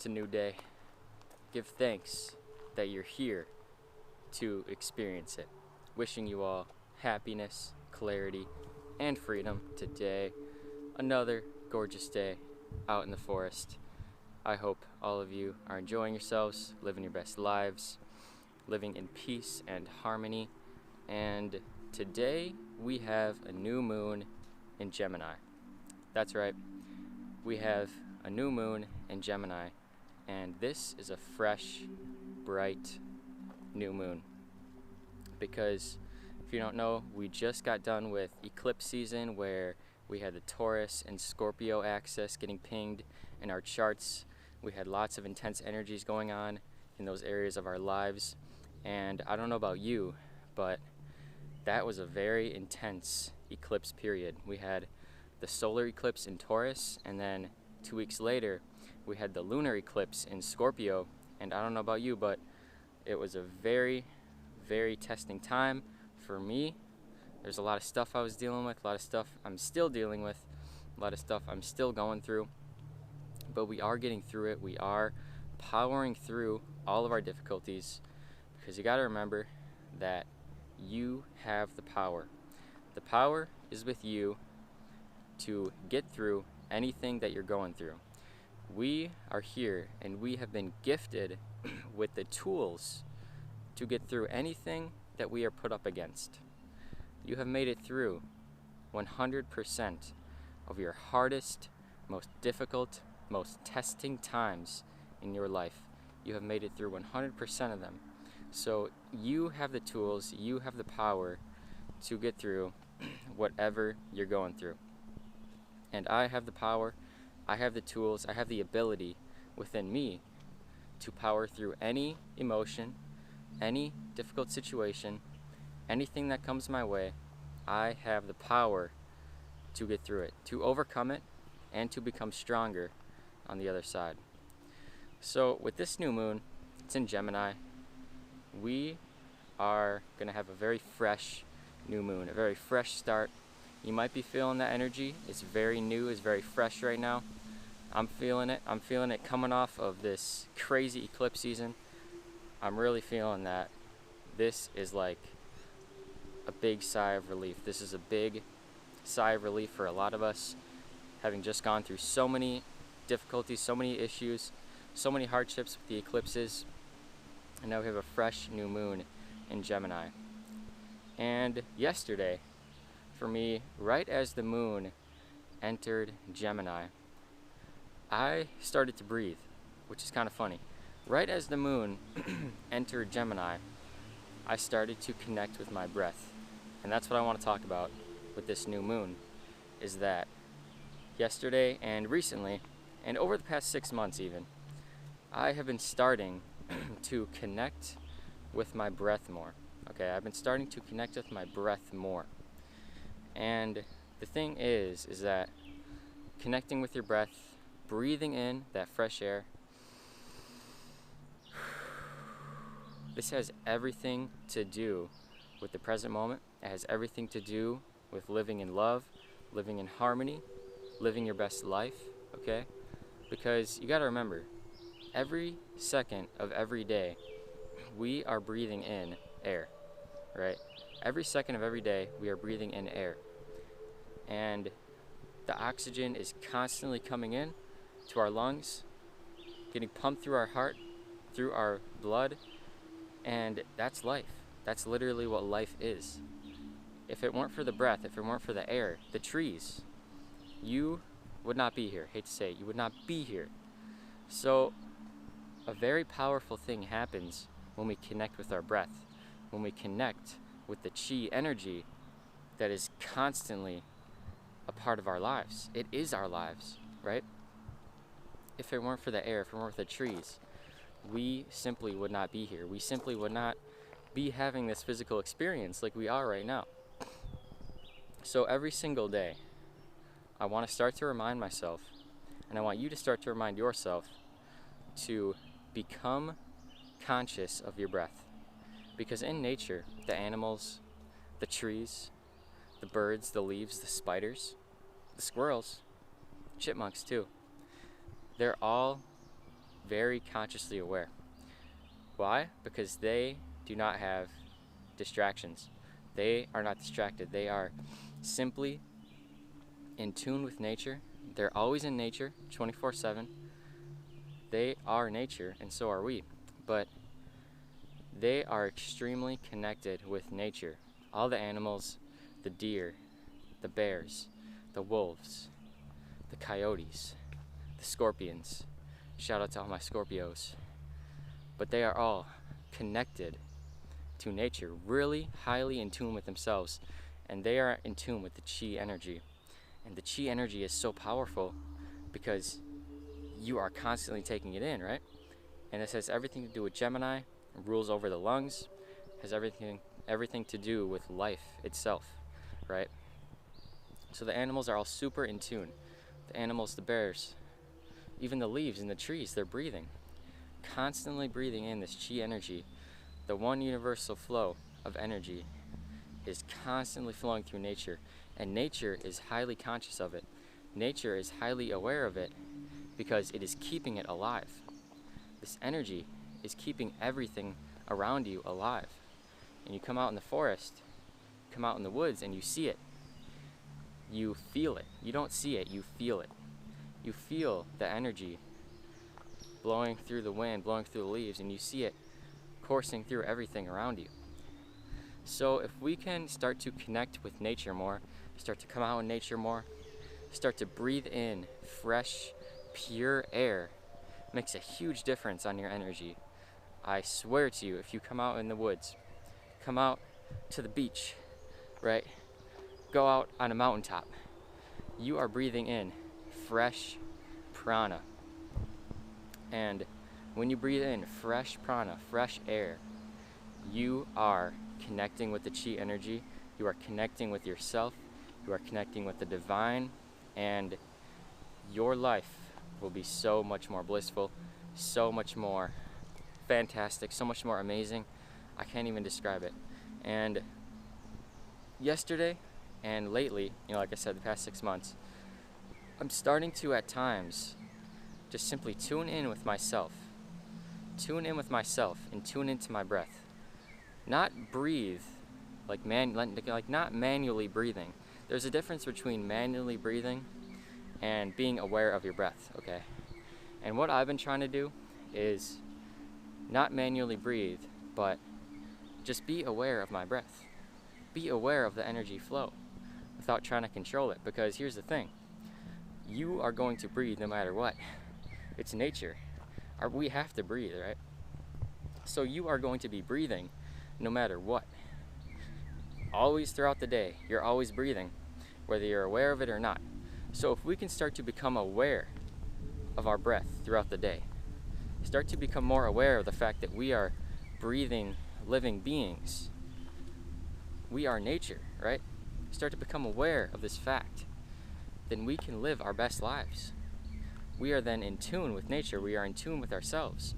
It's a new day. Give thanks that you're here to experience it. Wishing you all happiness, clarity, and freedom today. Another gorgeous day out in the forest. I hope all of you are enjoying yourselves, living your best lives, living in peace and harmony. And today we have a new moon in Gemini. That's right, we have a new moon in Gemini, and this is a fresh, bright new moon. Because if you don't know, we just got done with eclipse season where we had the Taurus and Scorpio axis getting pinged in our charts. We had lots of intense energies going on in those areas of our lives. And I don't know about you, but that was a very intense eclipse period. We had the solar eclipse in Taurus, and then 2 weeks later, we had the lunar eclipse in Scorpio. And I don't know about you, but it was a very, very testing time for me. There's a lot of stuff I was dealing with, a lot of stuff I'm still dealing with, a lot of stuff I'm still going through. But we are getting through it. We are powering through all of our difficulties, because you got to remember that you have the power. The power is with you to get through anything that you're going through. We are here and we have been gifted with the tools to get through anything that we are put up against. You have made it through 100% of your hardest, most difficult, most testing times in your life. You have made it through 100% of them. So you have the tools, you have the power to get through whatever you're going through. And I have the power, I have the tools, I have the ability within me to power through any emotion, any difficult situation, anything that comes my way. I have the power to get through it, to overcome it, and to become stronger on the other side. So with this new moon, it's in Gemini, we are going to have a very fresh new moon, a very fresh start. You might be feeling that energy. It's very new, it's very fresh right now. I'm feeling it. I'm feeling it coming off of this crazy eclipse season. I'm really feeling that this is like a big sigh of relief. This is a big sigh of relief for a lot of us, having just gone through so many difficulties, so many issues, so many hardships with the eclipses. And now we have a fresh new moon in Gemini. And yesterday, for me, right as the moon entered Gemini, I started to breathe, which is kind of funny. Right as the moon entered Gemini, I started to connect with my breath. And that's what I want to talk about with this new moon, is that yesterday and recently, and over the past 6 months even, I have been starting to connect with my breath more. Okay, I've been starting to connect with my breath more. And the thing is that connecting with your breath, breathing in that fresh air, this has everything to do with the present moment. It has everything to do with living in love, living in harmony, living your best life, okay? Because you gotta remember, every second of every day, we are breathing in air, right? Every second of every day, we are breathing in air. And the oxygen is constantly coming in to our lungs, getting pumped through our heart, through our blood, and that's life. That's literally what life is. If it weren't for the breath, if it weren't for the air, the trees, you would not be here. Hate to say it, you would not be here. So a very powerful thing happens when we connect with our breath, when we connect with the chi energy that is constantly a part of our lives. It is our lives, right? If it weren't for the air, if it weren't for the trees, we simply would not be here. We simply would not be having this physical experience like we are right now. So every single day, I want to start to remind myself, and I want you to start to remind yourself, to become conscious of your breath. Because in nature, the animals, the trees, the birds, the leaves, the spiders, the squirrels, chipmunks too, they're all very consciously aware. Why? Because they do not have distractions. They are not distracted. They are simply in tune with nature. They're always in nature 24/7. They are nature, and so are we. But they are extremely connected with nature. All the animals, the deer, the bears, the wolves, the coyotes, the scorpions. Shout out to all my Scorpios. But they are all connected to nature, really highly in tune with themselves, and they are in tune with the chi energy. And the chi energy is so powerful because you are constantly taking it in, right? And this has everything to do with Gemini, rules over the lungs, has everything to do with life itself, right? So the animals are all super in tune. The animals, the bears, even the leaves in the trees, they're breathing, constantly breathing in this chi energy. The one universal flow of energy is constantly flowing through nature, and nature is highly conscious of it. Nature is highly aware of it because it is keeping it alive. This energy is keeping everything around you alive. And you come out in the forest, come out in the woods, and you see it. You feel it. You don't see it, you feel it. You feel the energy blowing through the wind, blowing through the leaves, and you see it coursing through everything around you. So if we can start to connect with nature more, start to come out in nature more, start to breathe in fresh, pure air, makes a huge difference on your energy. I swear to you, if you come out in the woods, come out to the beach, right? Go out on a mountaintop. You are breathing in fresh prana. And when you breathe in fresh prana, fresh air, you are connecting with the chi energy, you are connecting with yourself, you are connecting with the divine, and your life will be so much more blissful, so much more fantastic, so much more amazing. I can't even describe it. And yesterday and lately, like I said, the past 6 months, I'm starting to at times just simply tune in with myself and tune into my breath. Not breathe like not manually breathing. There's a difference between manually breathing and being aware of your breath, okay? And what I've been trying to do is not manually breathe, but just be aware of my breath. Be aware of the energy flow without trying to control it, because here's the thing. You are going to breathe no matter what. It's nature. We have to breathe, right? So you are going to be breathing no matter what. Always throughout the day, you're always breathing, whether you're aware of it or not. So if we can start to become aware of our breath throughout the day, start to become more aware of the fact that we are breathing, living beings. We are nature, right? Start to become aware of this fact, then we can live our best lives. We are then in tune with nature. We are in tune with ourselves.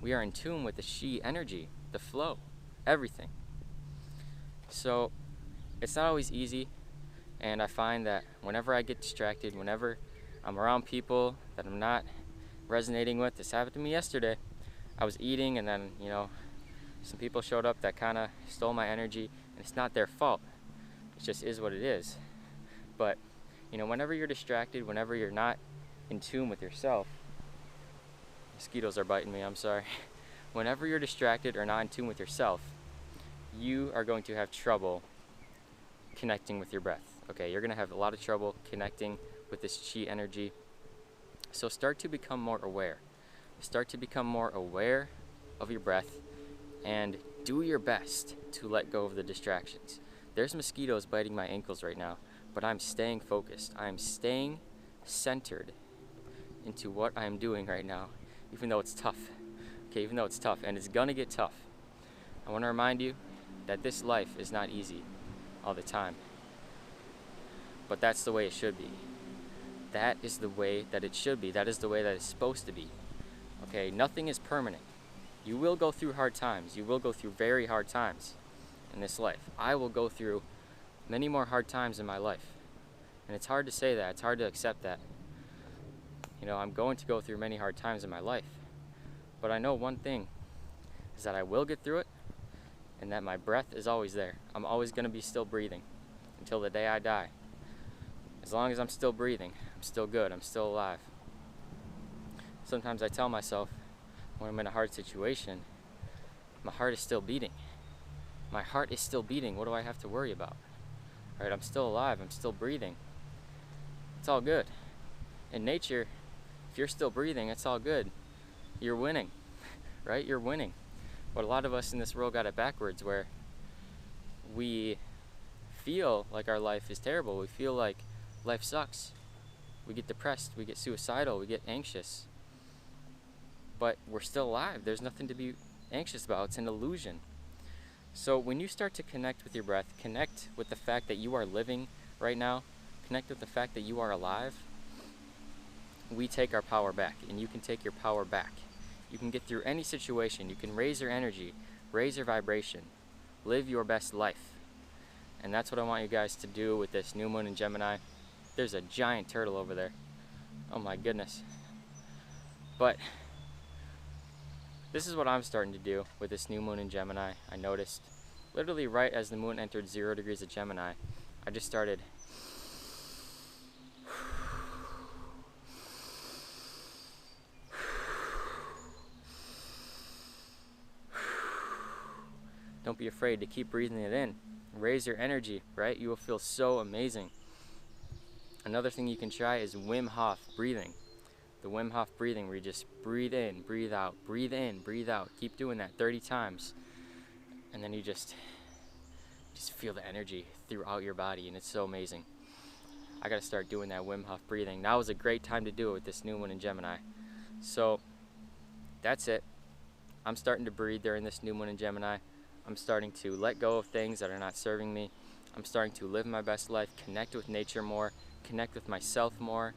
We are in tune with the chi energy, the flow, everything. So it's not always easy, and I find that whenever I get distracted, whenever I'm around people that I'm not resonating with, this happened to me yesterday. I was eating, and then some people showed up that kind of stole my energy, and it's not their fault. It just is what it is. But whenever you're distracted, whenever you're not in tune with yourself, mosquitoes are biting me, I'm sorry. Whenever you're distracted or not in tune with yourself, you are going to have trouble connecting with your breath. Okay, you're going to have a lot of trouble connecting with this chi energy. So start to become more aware. Start to become more aware of your breath and do your best to let go of the distractions. There's mosquitoes biting my ankles right now, but I'm staying focused. I'm staying centered into what I'm doing right now, even though it's tough. Okay, even though it's tough, and it's gonna get tough. I want to remind you that this life is not easy all the time, but that's the way it should be. That is the way that it should be. That is the way that it's supposed to be. Okay, nothing is permanent. You will go through hard times. You will go through very hard times in this life. I will go through many more hard times in my life, and it's hard to say that. It's hard to accept that. I'm going to go through many hard times in my life, But I know one thing is that I will get through it, and that my breath is always there. I'm always going to be still breathing until the day I die. As long as I'm still breathing, I'm still good, I'm still alive. Sometimes I tell myself when I'm in a hard situation, my heart is still beating. My heart is still beating. What do I have to worry about? Right? I'm still alive, I'm still breathing. It's all good. In nature, if you're still breathing, it's all good. You're winning, right? You're winning. But a lot of us in this world got it backwards, where we feel like our life is terrible. We feel like life sucks. We get depressed, we get suicidal, we get anxious. But we're still alive. There's nothing to be anxious about. It's an illusion. So when you start to connect with your breath, connect with the fact that you are living right now, connect with the fact that you are alive, we take our power back, and you can take your power back. You can get through any situation. You can raise your energy, raise your vibration, live your best life. And that's what I want you guys to do with this new moon in Gemini. There's a giant turtle over there. Oh my goodness. But this is what I'm starting to do with this new moon in Gemini. I noticed literally right as the moon entered 0 degrees of Gemini, I just started Don't be afraid to keep breathing it in. Raise your energy, right? You will feel so amazing. Another thing you can try is Wim Hof breathing. The Wim Hof breathing, where you just breathe in, breathe out, breathe in, breathe out. Keep doing that 30 times. And then you just feel the energy throughout your body, and it's so amazing. I gotta start doing that Wim Hof breathing. Now is a great time to do it with this new moon in Gemini. So that's it. I'm starting to breathe during this new moon in Gemini. I'm starting to let go of things that are not serving me. I'm starting to live my best life, connect with nature more, connect with myself more,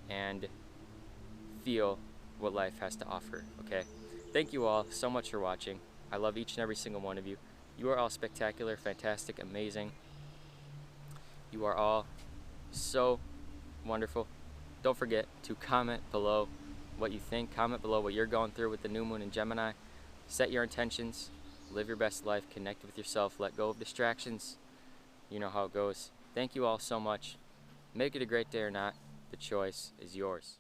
and feel what life has to offer, okay? Thank you all so much for watching. I love each and every single one of you. You are all spectacular, fantastic, amazing. You are all so wonderful. Don't forget to comment below what you think. Comment below what you're going through with the new moon in Gemini. Set your intentions. Live your best life. Connect with yourself. Let go of distractions. You know how it goes. Thank you all so much. Make it a great day or not. The choice is yours.